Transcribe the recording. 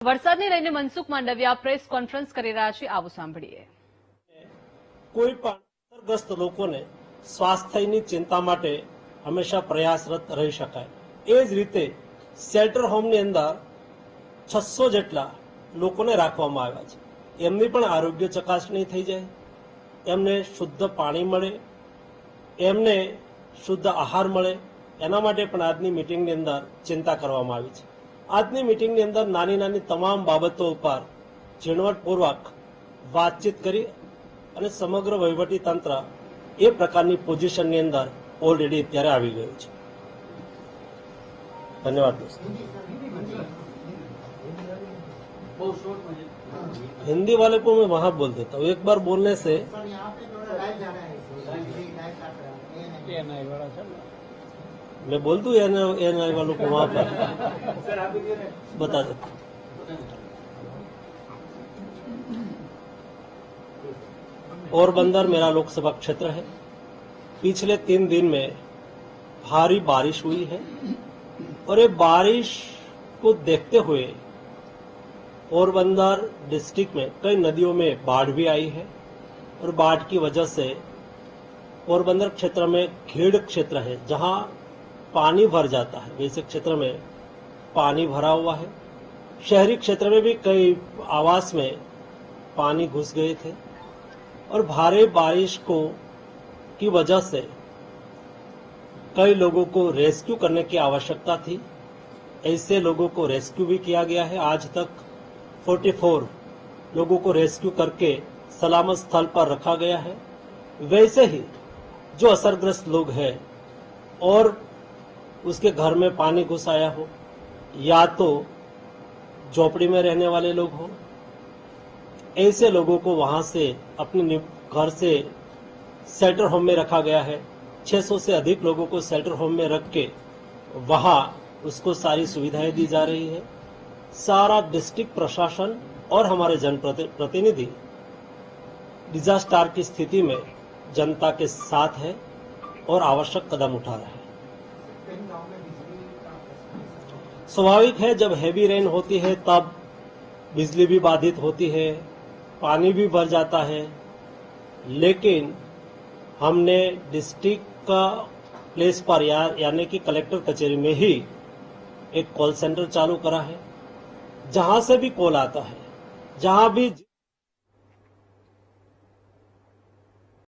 વરસાદને લઈને Mansukh Mandaviya press conference કરી રહ્યા છે, આવો સાંભળીએ. કોઈ પણ અસરગ્રસ્ત લોકોને સ્વાસ્થ્યની ચિંતા માટે હંમેશા પ્રયાસરત રહી શકાય. એ જ રીતે શેલ્ટર હોમની અંદર 600 જેટલા લોકોને રાખવામાં આવ્યા છે. એમની પણ આરોગ્ય ચકાસણી થઈ જાય, એમને શુદ્ધ પાણી મળે, એમને શુદ્ધ આહાર મળે, એના માટે પણ આજની મિટિંગની અંદર ચિંતા કરવામાં આવી છે. આજની મિટિંગની અંદર નાની નાની તમામ બાબતો ઉપર ઝીણવટપૂર્વક વાતચીત કરી અને સમગ્ર વહીવટી તંત્ર એ પ્રકારની પોઝિશનની અંદર ઓલરેડી અત્યારે આવી ગયું છે. ધન્યવાદ દોસ્તો. हिंदी वाले को मैं वहां बोल देता हूँ. एक बार बोलने से मैं बोल दूं एएनआई वालों को वहां पर बता देता हूँ. पोरबंदर मेरा लोकसभा क्षेत्र है. पिछले 3 दिन में भारी बारिश हुई है और ये बारिश को देखते हुए पोरबंदर डिस्ट्रिक्ट में कई नदियों में बाढ़ भी आई है और बाढ़ की वजह से पोरबंदर क्षेत्र में खेड़ क्षेत्र है जहां पानी भर जाता है, वैसे क्षेत्र में पानी भरा हुआ है. शहरी क्षेत्र में भी कई आवास में पानी घुस गए थे और भारी बारिश की वजह से कई लोगों को रेस्क्यू करने की आवश्यकता थी. ऐसे लोगों को रेस्क्यू भी किया गया है. आज तक 44 लोगों को रेस्क्यू करके सलामत स्थल पर रखा गया है. वैसे ही जो असरग्रस्त लोग हैं और उसके घर में पानी घुस आया हो या तो झोपड़ी में रहने वाले लोग हो, ऐसे लोगों को वहां से अपने घर से शेल्टर होम में रखा गया है. 600 से अधिक लोगों को शेल्टर होम में रख के वहां उसको सारी सुविधाएं दी जा रही है. सारा डिस्ट्रिक्ट प्रशासन और हमारे जनप्रतिनिधि डिजास्टर की स्थिति में जनता के साथ है और आवश्यक कदम उठा रहे हैं. स्वाभाविक है, जब हैवी रेन होती है तब बिजली भी बाधित होती है, पानी भी भर जाता है. लेकिन हमने डिस्ट्रिक्ट का प्लेस पर यानी कि कलेक्टर कचहरी में ही एक कॉल सेंटर चालू करा है. जहां से भी कॉल आता है, जहां भी